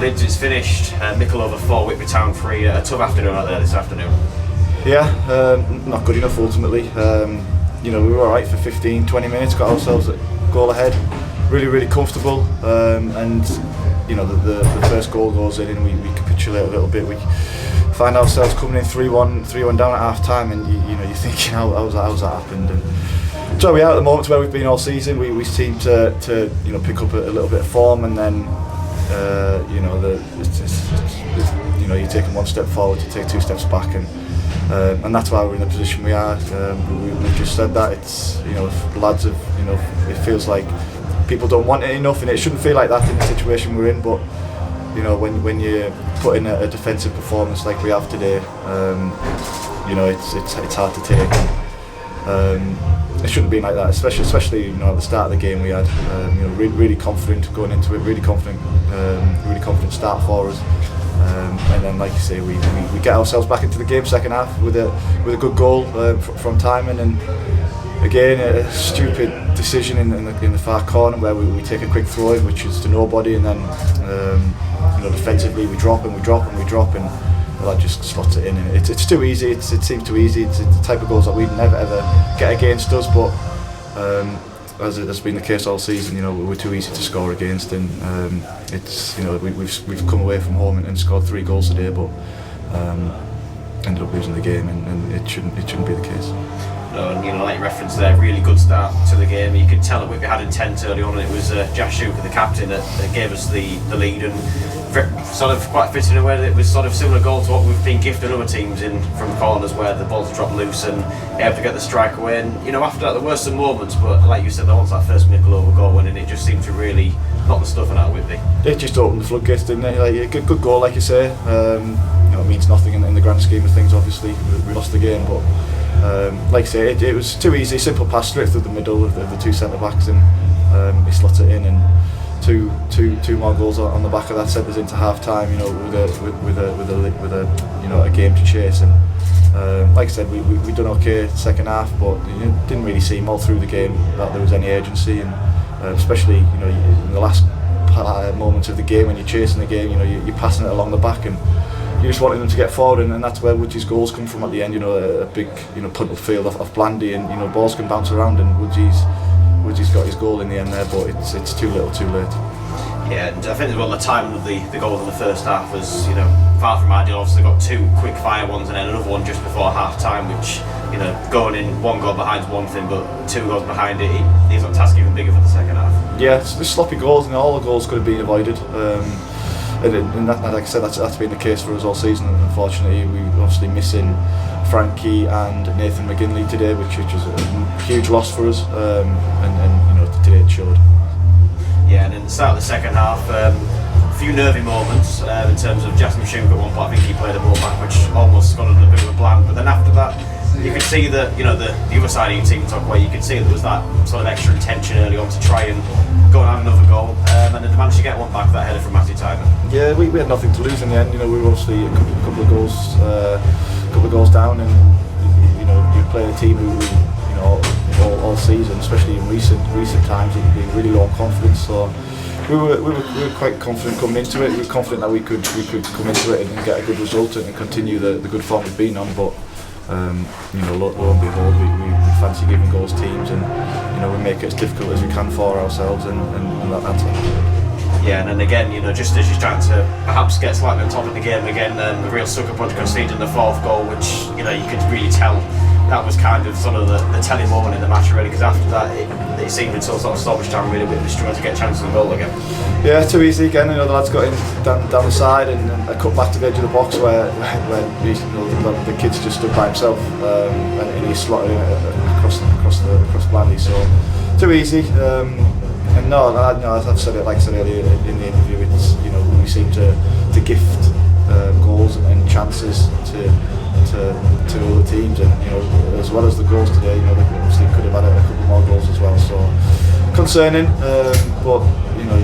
Lids, it's finished. Mickleover 4, Whitby Town 3. A tough afternoon out there this afternoon. Yeah, not good enough ultimately. We were alright for 15-20 minutes, got ourselves a goal ahead, really comfortable, and the first goal goes in and we capitulate a little bit. We find ourselves coming in 3-1 down at half time, and you're thinking how's that happened. And so we are at the moment where we've been all season. We seem to pick up a little bit of form, and then you're taking one step forward, you take two steps back, and that's why we're in the position we are. We've just said that it's if lads have it feels like people don't want it enough, and it shouldn't feel like that in the situation we're in. But when you put in a defensive performance like we have today, it's hard to take. It shouldn't be like that, especially at the start of the game we had really confident going into it, really confident start for us, and then like you say we get ourselves back into the game second half with a good goal from Timon, and again a stupid decision in the far corner where we take a quick throw in which is to nobody, and then defensively we drop and that just slots it in, and it's too easy. It seems too easy. It's the type of goals that we'd never ever get against us, but as it has been the case all season, we're too easy to score against, and we've come away from home and scored 3 goals today, but ended up losing the game, and it shouldn't be the case. And like you referenced there, really good start to the game. You could tell that Whitby had intent early on, and it was Josh Shuka, the captain, that gave us the lead, and sort of quite fitting in a way that it was sort of similar goal to what we've been gifted other teams in from corners where the balls dropped loose and able to get the strike away. And after that there were some moments, but like you said, once that first Mickleover goal went in, it just seemed to really knock the stuffing out of Whitby. It just opened the floodgates, didn't it? Like a good goal, like you say. It means nothing in the grand scheme of things. Obviously, we lost the game, but like I say, it was too easy. Simple pass straight through the middle of the two centre backs, and he slots it in, and two more goals on the back of that sent us into half time. With a game to chase, and like I said, we done okay second half, but didn't really seem all through the game that there was any urgency, and especially in the last moments of the game when you're chasing the game, you're passing it along the back, and you just wanted them to get forward, and that's where Woodsy's goals come from at the end. A big punt field off Blandy, and balls can bounce around, and Woodsy's got his goal in the end there, but it's too little, too late. Yeah, and I think as well the timing of the goals in the first half was far from ideal. Obviously got 2 quick fire ones and then another one just before half time, which going in 1 goal behind is one thing, but 2 goals behind it leaves that task even bigger for the second half. Yeah, it's the sloppy goals, and all the goals could have been avoided. And that, like I said, that's been the case for us all season. Unfortunately, we're obviously missing Frankie and Nathan McGinley today, which is a huge loss for us. And today it showed. Yeah, and in the start of the second half, a few nervy moments in terms of Jasmine Shuka at one point. I think he played a ball back, which almost got under a bit of a bland. But then after that, you could see that the other side of your team talk away. You could see there was that sort of extra intention early on to try and go and have another goal, and then they managed to get one back, that header from Matthew Timon. Yeah, we had nothing to lose in the end. We were obviously a couple of goals down, and you're playing a team who all season, especially in recent times, have been really low on confidence. So we were quite confident coming into it. We were confident that we could come into it and get a good result and continue the good form we've been on, but lo and behold, we fancy giving goals teams, and we make it as difficult as we can for ourselves, and that's it. Yeah, and then again, just as you're trying to perhaps get slightly on top of the game again, the real sucker punch conceded in the 4th goal, which you could really tell that was kind of sort of the telling moment in the match, really, because after that it seemed until sort of stoppage time really Whitby struggled to get chances of the goal again. Yeah, too easy again. The lads got in down the side and a cut back to the edge of the box where the kid's just stood by himself, and he slotted in across Blandy. So too easy. And no, as I've said it, like I said earlier in the interview, it's we seem to gift goals and chances to other teams, and as well as the goals today, they obviously could have had a couple more goals as well. So concerning, but you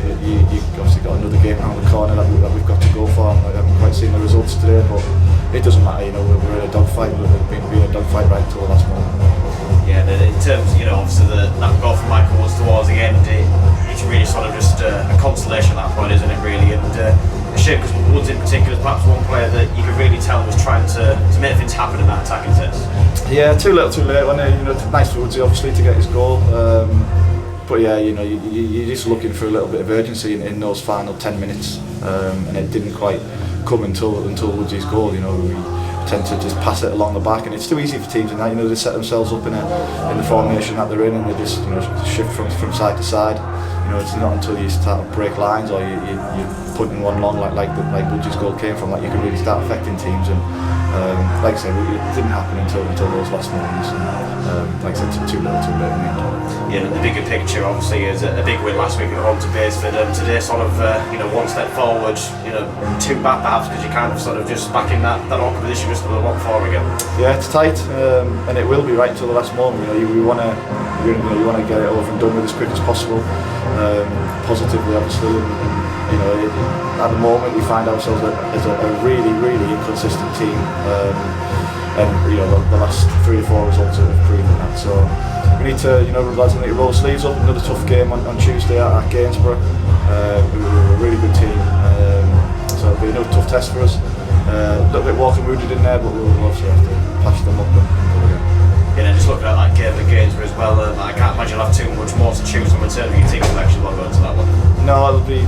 obviously got another game around the corner that we've got to go for. I haven't quite seen the results today, but it doesn't matter. We're in a dogfight. We've been in a dogfight right till the last moment. Yeah, and in terms, obviously that goal from Michael was towards the end. It which is really sort of just a consolation at that point, isn't it, really? And a shame because Woods in particular is perhaps one player that you could really tell was trying to make things happen in that attacking sense. Yeah, too little, too late. When nice for Woodsy obviously to get his goal. But yeah, you're just looking for a little bit of urgency in those final 10 minutes, and it didn't quite come until Woodsy's goal. We tend to just pass it along the back, and it's too easy for teams in that. They set themselves up in the formation that they're in, and they just shift from side to side. It's not until you start to break lines or you're putting one long like Woodsy's goal came from that you can really start affecting teams. And like I said, it didn't happen until those last moments. And like I said, too little, too late in the end. Yeah, and the bigger picture obviously is a big win last week at home to Baseford. Today sort of one step forward, two back perhaps, because you're kind of sort of just back in that awkward position just to look for again. Yeah, it's tight, and it will be right till the last moment. You want to get it over and done with as quick as possible, positively obviously. And at the moment we find ourselves as a really, really inconsistent team, and the last 3 or 4 results have proven that. So we need to, lads need to roll sleeves up. Another tough game on Tuesday at Gainsborough. We're a really good team, so it'll be another tough test for us. A little bit walking wounded in there, but we'll obviously have to patch them up and go again. Just looking at that game at Gainsborough as well, I can't imagine you'll have too much more to choose from in terms of your team selection while going to that one. No, it'll be,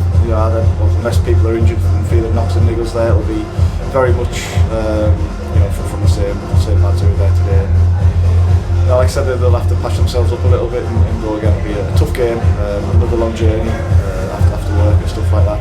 unless people are injured and feeling knocks and niggles there, it'll be very much, from the same lads who are there today. And, like I said, they'll have to patch themselves up a little bit and go again. It'll be a tough game, another long journey after work and stuff like that.